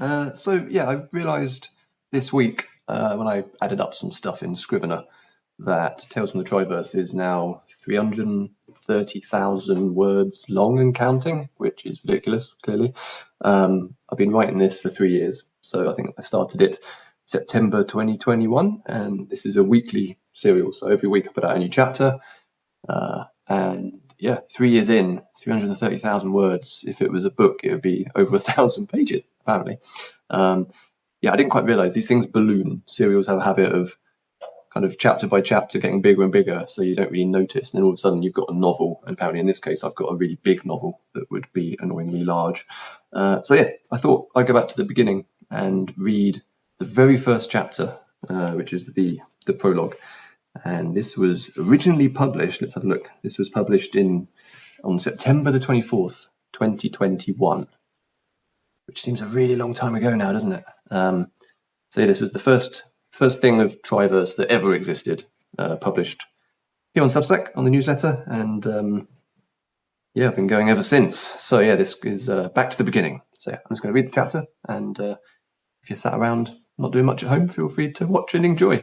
I realised this week when I added up some stuff in Scrivener that Tales from the Triverse is now 330,000 words long and counting, which is ridiculous, clearly. I've been writing this for 3 years, so I think I started it September 2021, and this is a weekly serial, so every week I put out a new chapter. 3 years in, 330,000 words. If it was a book, it would be over 1,000 pages, apparently. I didn't quite realise these things balloon. Serials have a habit of kind of chapter by chapter getting bigger and bigger, so you don't really notice. And then all of a sudden you've got a novel, and apparently in this case I've got a really big novel that would be annoyingly large. I thought I'd go back to the beginning and read the very first chapter, which is the prologue. And this was originally published, let's have a look. This was published on September the 24th, 2021, which seems a really long time ago now, doesn't it? This was the first thing of Triverse that ever existed, published here on Substack, on the newsletter, and I've been going ever since. So this is back to the beginning. So I'm just going to read the chapter, and if you're sat around not doing much at home, feel free to watch and enjoy.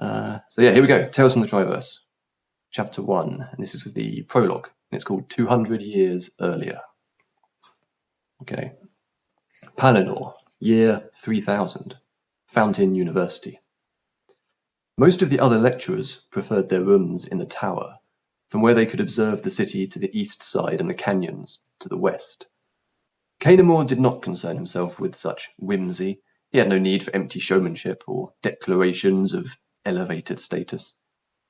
Here we go. Tales from the Triverse, Chapter 1, and this is the prologue, and it's called 200 Years Earlier. Okay. Palinor, year 3000, Fountain University. Most of the other lecturers preferred their rooms in the tower, from where they could observe the city to the east side and the canyons to the west. Cainamore did not concern himself with such whimsy. He had no need for empty showmanship or declarations of elevated status,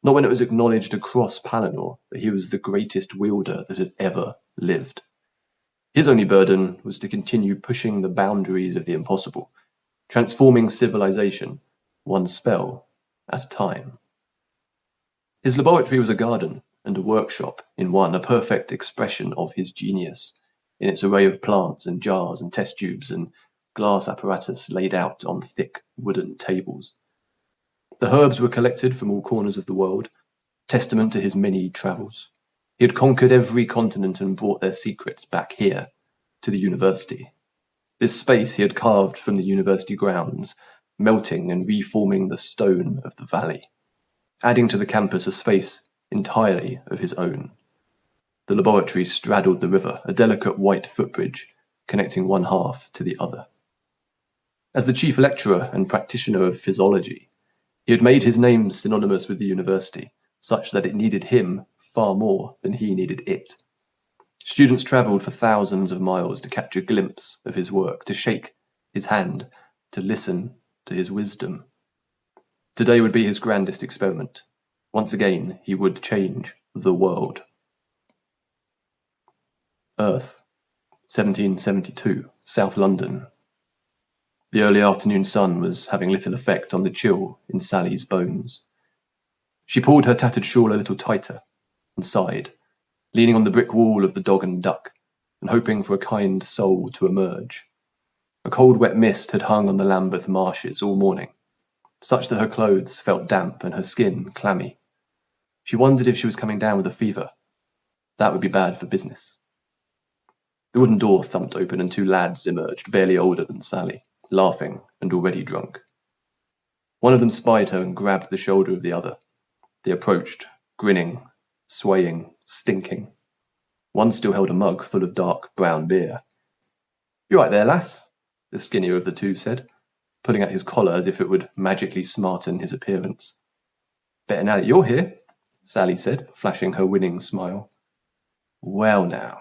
not when it was acknowledged across Palinor that he was the greatest wielder that had ever lived. His only burden was to continue pushing the boundaries of the impossible, transforming civilization, one spell at a time. His laboratory was a garden and a workshop in one, a perfect expression of his genius, in its array of plants and jars and test tubes and glass apparatus laid out on thick wooden tables. The herbs were collected from all corners of the world, testament to his many travels. He had conquered every continent and brought their secrets back here, to the university. This space he had carved from the university grounds, melting and reforming the stone of the valley, adding to the campus a space entirely of his own. The laboratory straddled the river, a delicate white footbridge connecting one half to the other. As the chief lecturer and practitioner of physiology, he had made his name synonymous with the university, such that it needed him far more than he needed it. Students travelled for thousands of miles to catch a glimpse of his work, to shake his hand, to listen to his wisdom. Today would be his grandest experiment. Once again, he would change the world. Earth, 1772, South London. The early afternoon sun was having little effect on the chill in Sally's bones. She pulled her tattered shawl a little tighter and sighed, leaning on the brick wall of the Dog and Duck and hoping for a kind soul to emerge. A cold wet mist had hung on the Lambeth marshes all morning, such that her clothes felt damp and her skin clammy. She wondered if she was coming down with a fever. That would be bad for business. The wooden door thumped open and two lads emerged, barely older than Sally, laughing and already drunk. One of them spied her and grabbed the shoulder of the other. They approached, grinning, swaying, stinking. One still held a mug full of dark brown beer. "You right there, lass?" the skinnier of the two said, pulling at his collar as if it would magically smarten his appearance. "Better now that you're here," Sally said, flashing her winning smile. "Well now,"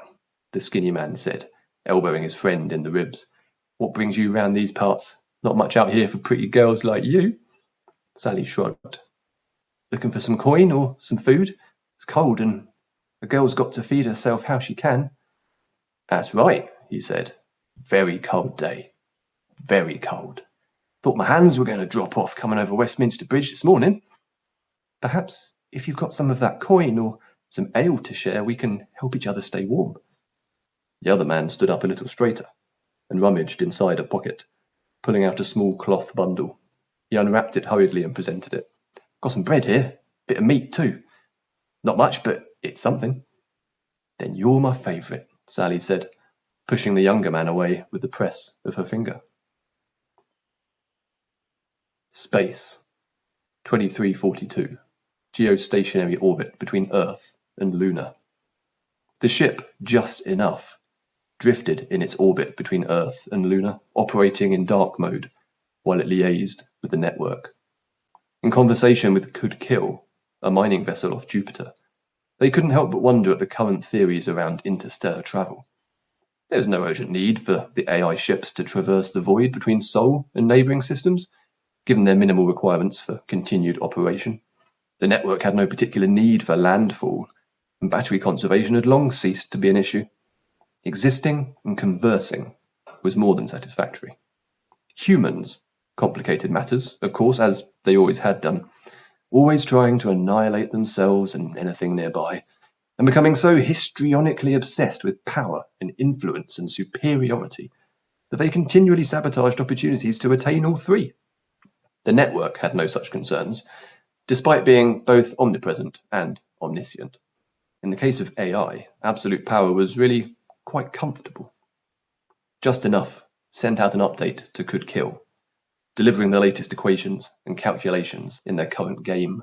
the skinny man said, elbowing his friend in the ribs. "What brings you round these parts? Not much out here for pretty girls like you." Sally shrugged. "Looking for some coin or some food? It's cold and a girl's got to feed herself how she can." "That's right," he said. "Very cold day. Very cold. Thought my hands were going to drop off coming over Westminster Bridge this morning." "Perhaps if you've got some of that coin or some ale to share, we can help each other stay warm." The other man stood up a little straighter and rummaged inside a pocket, pulling out a small cloth bundle. He unwrapped it hurriedly and presented it. "Got some bread here. Bit of meat too. Not much, but it's something." "Then you're my favourite," Sally said, pushing the younger man away with the press of her finger. Space, 2342. Geostationary orbit between Earth and Luna. The ship, just enough, drifted in its orbit between Earth and Luna, operating in dark mode while it liaised with the network. In conversation with Could Kill, a mining vessel off Jupiter, they couldn't help but wonder at the current theories around interstellar travel. There was no urgent need for the AI ships to traverse the void between Sol and neighbouring systems, given their minimal requirements for continued operation. The network had no particular need for landfall, and battery conservation had long ceased to be an issue. Existing and conversing was more than satisfactory. Humans complicated matters, of course, as they always had done, always trying to annihilate themselves and anything nearby, and becoming so histrionically obsessed with power and influence and superiority that they continually sabotaged opportunities to attain all three. The network had no such concerns, despite being both omnipresent and omniscient. In the case of AI, absolute power was really quite comfortable. Just enough sent out an update to Could Kill, delivering the latest equations and calculations in their current game.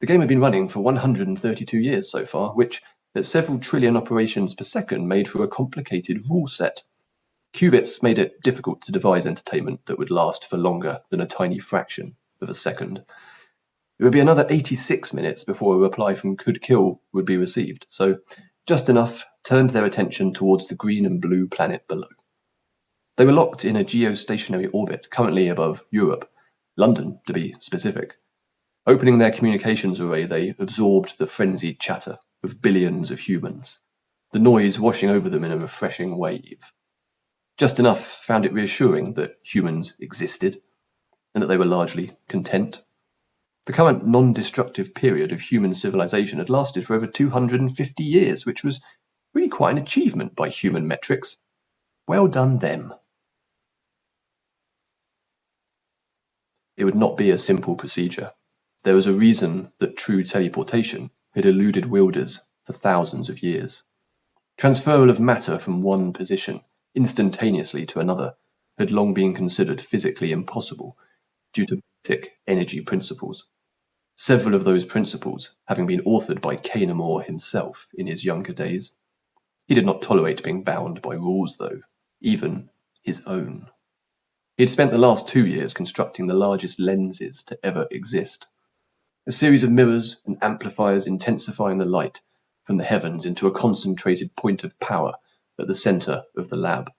The game had been running for 132 years so far, which, at several trillion operations per second, made for a complicated rule set. Qubits made it difficult to devise entertainment that would last for longer than a tiny fraction of a second. It would be another 86 minutes before a reply from Could Kill would be received, so just enough turned their attention towards the green and blue planet below. They were locked in a geostationary orbit currently above Europe, London to be specific. Opening their communications array, they absorbed the frenzied chatter of billions of humans, the noise washing over them in a refreshing wave. Just enough found it reassuring that humans existed, and that they were largely content. The current non-destructive period of human civilization had lasted for over 250 years, which was really quite an achievement by human metrics. Well done them. It would not be a simple procedure. There was a reason that true teleportation had eluded wielders for thousands of years. Transferal of matter from one position instantaneously to another had long been considered physically impossible due to basic energy principles. Several of those principles having been authored by Kanamor himself in his younger days. He did not tolerate being bound by rules, though, even his own. He had spent the last 2 years constructing the largest lenses to ever exist. A series of mirrors and amplifiers intensifying the light from the heavens into a concentrated point of power at the centre of the lab.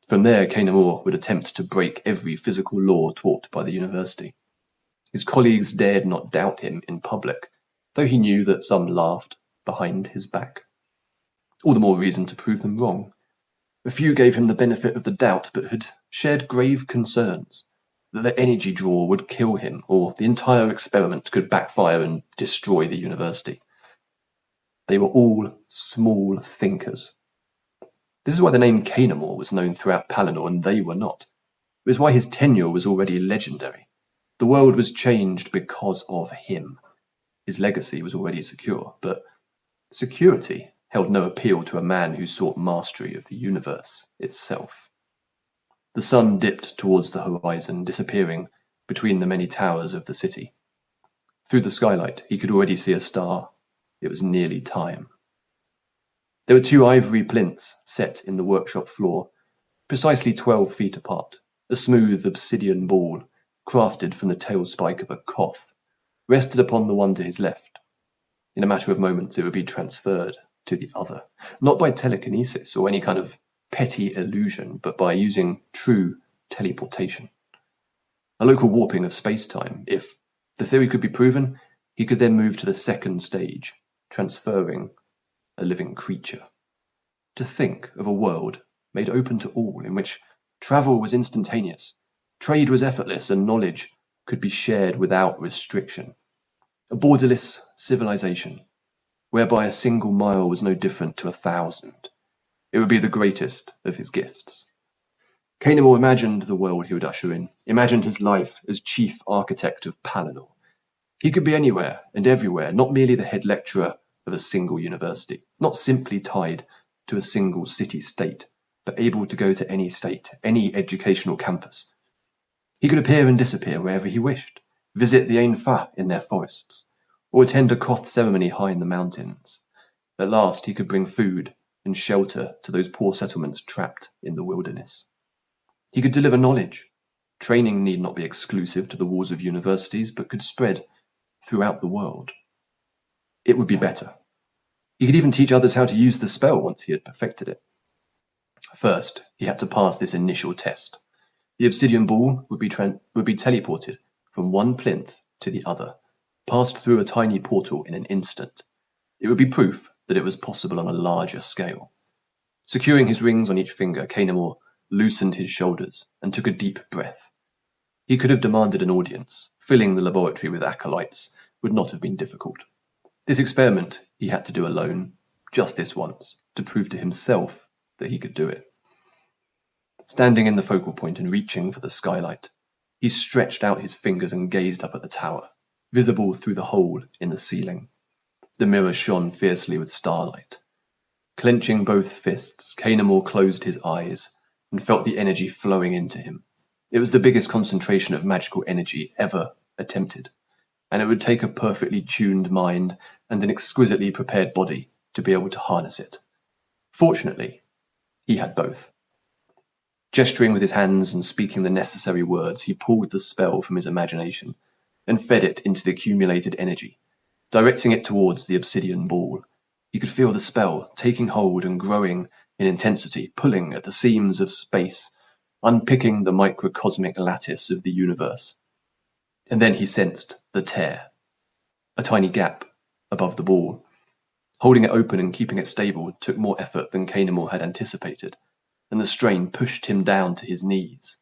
From there, Kanamor would attempt to break every physical law taught by the university. His colleagues dared not doubt him in public, though he knew that some laughed behind his back. All the more reason to prove them wrong. A few gave him the benefit of the doubt, but had shared grave concerns that the energy draw would kill him, or the entire experiment could backfire and destroy the university. They were all small thinkers. This is why the name Kanamor was known throughout Palinor, and they were not. It was why his tenure was already legendary. The world was changed because of him. His legacy was already secure, but security held no appeal to a man who sought mastery of the universe itself. The sun dipped towards the horizon, disappearing between the many towers of the city. Through the skylight, he could already see a star. It was nearly time. There were 2 ivory plinths set in the workshop floor, precisely 12 feet apart, a smooth obsidian ball, crafted from the tail spike of a koth, rested upon the one to his left. In a matter of moments, it would be transferred to the other, not by telekinesis or any kind of petty illusion, but by using true teleportation. A local warping of space-time. If the theory could be proven, he could then move to the second stage, transferring a living creature. To think of a world made open to all, in which travel was instantaneous, trade was effortless, and knowledge could be shared without restriction. A borderless civilization, whereby a single mile was no different to 1,000. It would be the greatest of his gifts. Kanamor imagined the world he would usher in, imagined his life as chief architect of Palinor. He could be anywhere and everywhere, not merely the head lecturer of a single university, not simply tied to a single city-state, but able to go to any state, any educational campus. He could appear and disappear wherever he wished, visit the Ain Fa in their forests, or attend a Koth ceremony high in the mountains. At last he could bring food and shelter to those poor settlements trapped in the wilderness. He could deliver knowledge. Training need not be exclusive to the walls of universities, but could spread throughout the world. It would be better. He could even teach others how to use the spell once he had perfected it. First, he had to pass this initial test. The obsidian ball would be teleported from one plinth to the other, passed through a tiny portal in an instant. It would be proof that it was possible on a larger scale. Securing his rings on each finger, Cainamore loosened his shoulders and took a deep breath. He could have demanded an audience. Filling the laboratory with acolytes would not have been difficult. This experiment he had to do alone, just this once, to prove to himself that he could do it. Standing in the focal point and reaching for the skylight, he stretched out his fingers and gazed up at the tower, visible through the hole in the ceiling. The mirror shone fiercely with starlight. Clenching both fists, Cainamore closed his eyes and felt the energy flowing into him. It was the biggest concentration of magical energy ever attempted, and it would take a perfectly tuned mind and an exquisitely prepared body to be able to harness it. Fortunately, he had both. Gesturing with his hands and speaking the necessary words, he pulled the spell from his imagination and fed it into the accumulated energy, directing it towards the obsidian ball. He could feel the spell taking hold and growing in intensity, pulling at the seams of space, unpicking the microcosmic lattice of the universe. And then he sensed the tear, a tiny gap above the ball. Holding it open and keeping it stable took more effort than Cainamore had anticipated, and the strain pushed him down to his knees.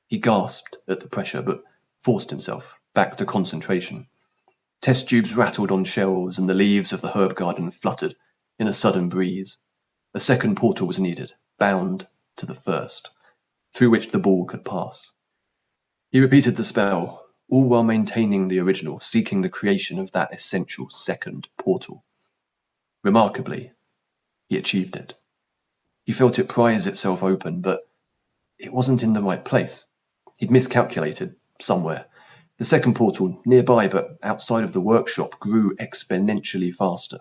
He gasped at the pressure, but forced himself back to concentration. Test tubes rattled on shelves, and the leaves of the herb garden fluttered in a sudden breeze. A second portal was needed, bound to the first, through which the ball could pass. He repeated the spell, all while maintaining the original, seeking the creation of that essential second portal. Remarkably, he achieved it. He felt it prise itself open, but it wasn't in the right place. He'd miscalculated somewhere. The second portal, nearby but outside of the workshop, grew exponentially faster.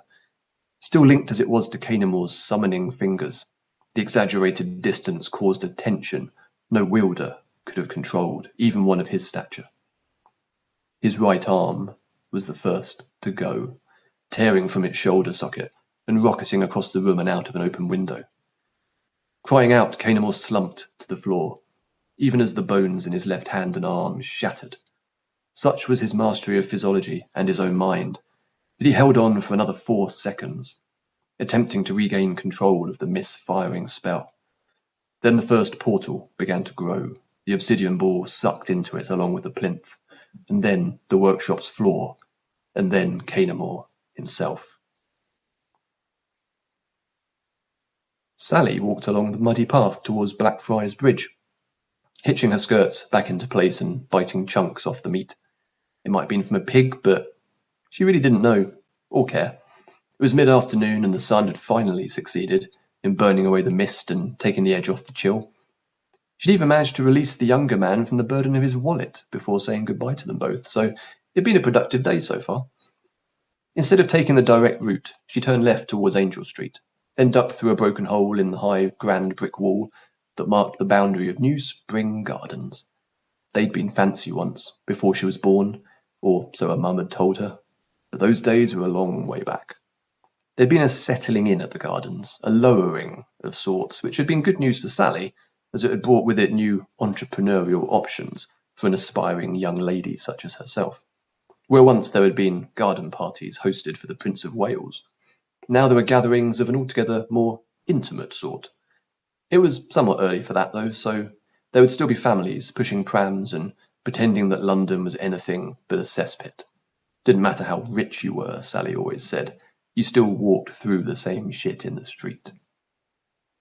Still linked as it was to Cainamore's summoning fingers, the exaggerated distance caused a tension no wielder could have controlled, even one of his stature. His right arm was the first to go, tearing from its shoulder socket and rocketing across the room and out of an open window. Crying out, Cainamore slumped to the floor, even as the bones in his left hand and arm shattered. Such was his mastery of physiology and his own mind that he held on for another 4 seconds, attempting to regain control of the misfiring spell. Then the first portal began to grow. The obsidian ball sucked into it along with the plinth, and then the workshop's floor, and then Cainamore himself. Sally walked along the muddy path towards Blackfriars Bridge, hitching her skirts back into place and biting chunks off the meat. It might have been from a pig, but she really didn't know or care. It was mid-afternoon and the sun had finally succeeded in burning away the mist and taking the edge off the chill. She'd even managed to release the younger man from the burden of his wallet before saying goodbye to them both, so it'd been a productive day so far. Instead of taking the direct route, she turned left towards Angel Street, then ducked through a broken hole in the high, grand brick wall that marked the boundary of New Spring Gardens. They'd been fancy once, before she was born, or so her mum had told her, but those days were a long way back. There'd been a settling in at the gardens, a lowering of sorts, which had been good news for Sally, as it had brought with it new entrepreneurial options for an aspiring young lady such as herself. Where once there had been garden parties hosted for the Prince of Wales, now there were gatherings of an altogether more intimate sort. It was somewhat early for that, though, so there would still be families pushing prams and pretending that London was anything but a cesspit. Didn't matter how rich you were, Sally always said, you still walked through the same shit in the street.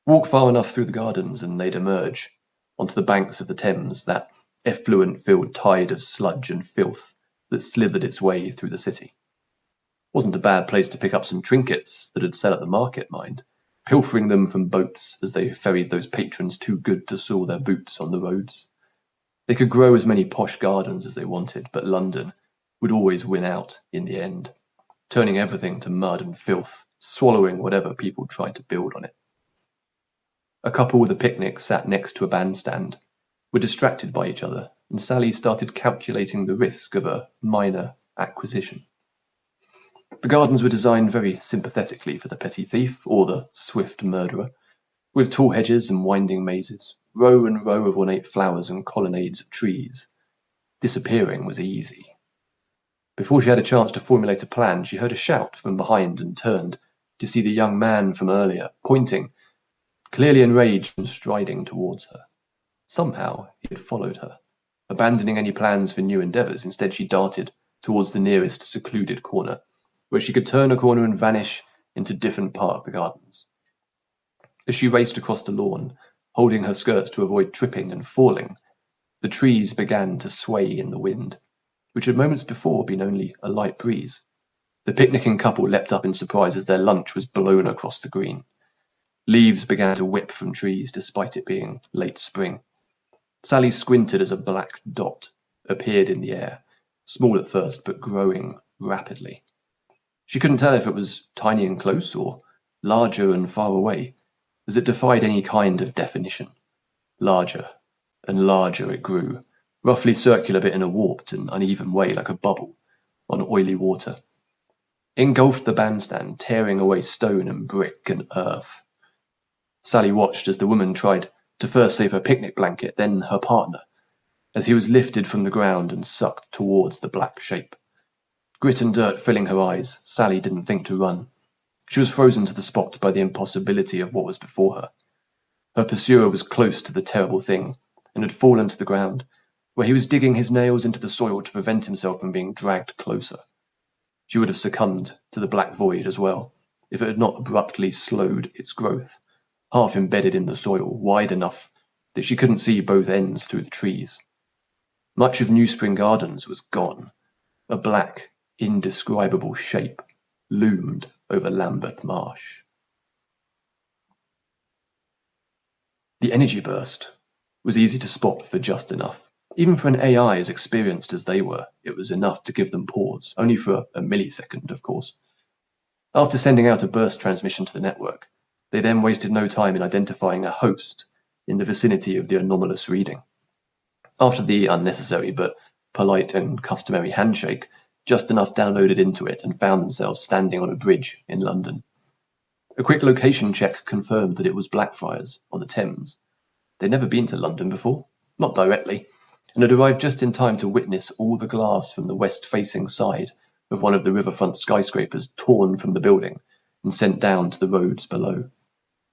Walk far enough through the gardens and they'd emerge onto the banks of the Thames, that effluent-filled tide of sludge and filth that slithered its way through the city. Wasn't a bad place to pick up some trinkets that'd sell at the market, mind, pilfering them from boats as they ferried those patrons too good to soil their boots on the roads. They They could grow as many posh gardens as they wanted, but London would always win out in the end, turning everything to mud and filth, swallowing whatever people tried to build on it. A couple with a picnic sat next to a bandstand, were distracted by each other, and Sally started calculating the risk of a minor acquisition. The gardens were designed very sympathetically for the petty thief or the swift murderer, with tall hedges and winding mazes, row and row of ornate flowers and colonnades of trees. Disappearing was easy. Before she had a chance to formulate a plan, she heard a shout from behind and turned to see the young man from earlier, pointing, clearly enraged and striding towards her. Somehow he had followed her. Abandoning any plans for new endeavours, instead she darted towards the nearest secluded corner, where she could turn a corner and vanish into a different part of the gardens. As she raced across the lawn, holding her skirts to avoid tripping and falling, the trees began to sway in the wind, which had moments before been only a light breeze. The picnicking couple leapt up in surprise as their lunch was blown across the green. Leaves began to whip from trees despite it being late spring. Sally squinted as a black dot appeared in the air, small at first but growing rapidly. She couldn't tell if it was tiny and close or larger and far away, as it defied any kind of definition. Larger and larger it grew, roughly circular but in a warped and uneven way like a bubble on oily water. Engulfed the bandstand, tearing away stone and brick and earth. Sally watched as the woman tried to first save her picnic blanket, then her partner, as he was lifted from the ground and sucked towards the black shape. Grit and dirt filling her eyes, Sally didn't think to run. She was frozen to the spot by the impossibility of what was before her. Her pursuer was close to the terrible thing and had fallen to the ground, where he was digging his nails into the soil to prevent himself from being dragged closer. She would have succumbed to the black void as well, if it had not abruptly slowed its growth, half embedded in the soil, wide enough that she couldn't see both ends through the trees. Much of New Spring Gardens was gone. A black, indescribable shape loomed over Lambeth Marsh. The energy burst was easy to spot for just enough. Even for an AI as experienced as they were, it was enough to give them pause, only for a millisecond, of course. After sending out a burst transmission to the network, they then wasted no time in identifying a host in the vicinity of the anomalous reading. After the unnecessary but polite and customary handshake, just enough downloaded into it and found themselves standing on a bridge in London. A quick location check confirmed that it was Blackfriars on the Thames. They'd never been to London before, not directly, and had arrived just in time to witness all the glass from the west-facing side of one of the riverfront skyscrapers torn from the building and sent down to the roads below.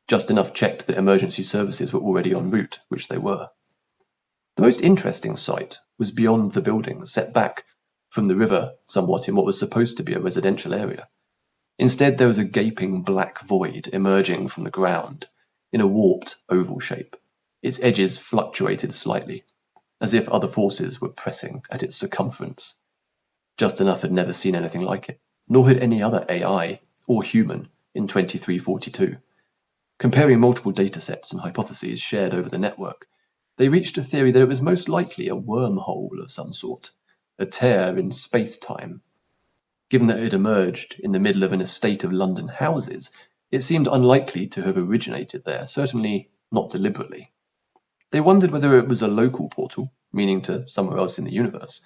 Just enough checked that emergency services were already en route, which they were. The most interesting sight was beyond the building, set back from the river somewhat in what was supposed to be a residential area. Instead, there was a gaping black void emerging from the ground in a warped oval shape. Its edges fluctuated slightly, as if other forces were pressing at its circumference. Just enough had never seen anything like it, nor had any other AI or human in 2342. Comparing multiple datasets and hypotheses shared over the network, they reached a theory that it was most likely a wormhole of some sort, a tear in space-time. Given that it had emerged in the middle of an estate of London houses, it seemed unlikely to have originated there, certainly not deliberately. They wondered whether it was a local portal, meaning to somewhere else in the universe,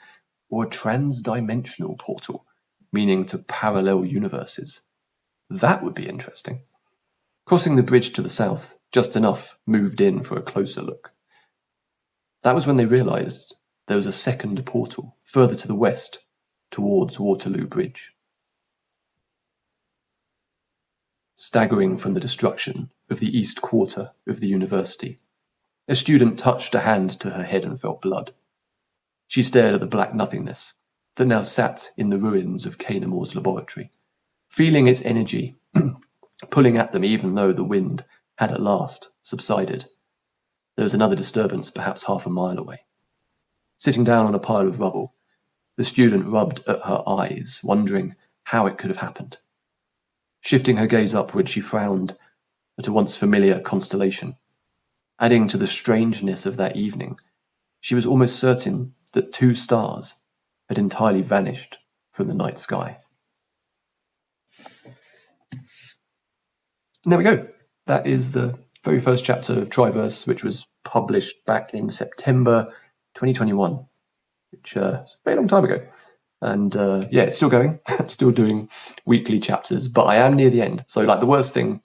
or a trans-dimensional portal, meaning to parallel universes. That would be interesting. Crossing the bridge to the south, just enough moved in for a closer look. That was when they realised there was a second portal, further to the west, towards Waterloo Bridge. Staggering from the destruction of the east quarter of the university, a student touched a hand to her head and felt blood. She stared at the black nothingness that now sat in the ruins of Kanamore's laboratory, feeling its energy pulling at them even though the wind had at last subsided. There was another disturbance perhaps half a mile away. Sitting down on a pile of rubble, the student rubbed at her eyes, wondering how it could have happened. Shifting her gaze upward, she frowned at a once familiar constellation. Adding to the strangeness of that evening, she was almost certain that 2 stars had entirely vanished from the night sky. And there we go. That is the very first chapter of Triverse, which was published back in September 2021, which is a very long time ago. And it's still going. I'm still doing weekly chapters, but I am near the end. So like the worst thing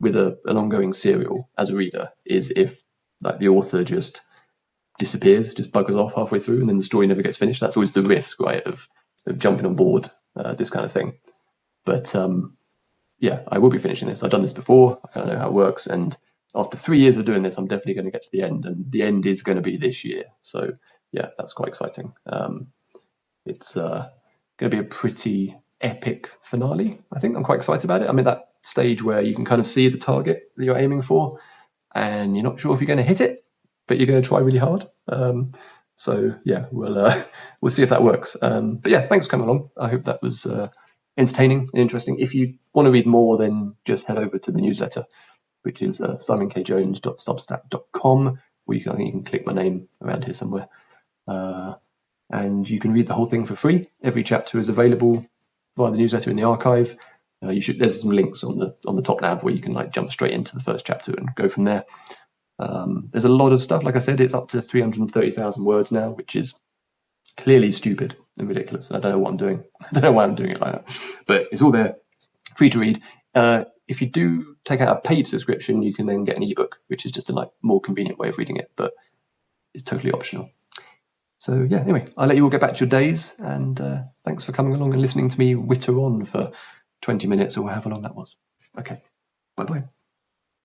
with an ongoing serial as a reader is if like the author just disappears, just buggers off halfway through, and then the story never gets finished. That's always the risk, right, of jumping on board this kind of thing. But I will be finishing this. I've done this before. I kind of know how it works. And after 3 years of doing this, I'm definitely going to get to the end. And the end is going to be this year. So, yeah, that's quite exciting. It's going to be a pretty epic finale, I think. I'm quite excited about it. I'm at that stage where you can kind of see the target that you're aiming for, and you're not sure if you're going to hit it, but you're going to try really hard. We'll see if that works. Thanks for coming along. I hope that was entertaining and interesting. If you want to read more, then just head over to the newsletter, which is simonkjones.substack.com, where I think you can click my name around here somewhere. And you can read the whole thing for free. Every chapter is available via the newsletter in the archive. There's some links on the top nav where you can like jump straight into the first chapter and go from there. There's a lot of stuff. Like I said, it's up to 330,000 words now, which is clearly stupid and ridiculous. I don't know what I'm doing. I don't know why I'm doing it like that. But it's all there, free to read. If you do take out a paid subscription, you can then get an ebook, which is just a more convenient way of reading it, but it's totally optional. So anyway, I'll let you all get back to your days, and thanks for coming along and listening to me witter on for 20 minutes or however long that was. Okay, bye-bye.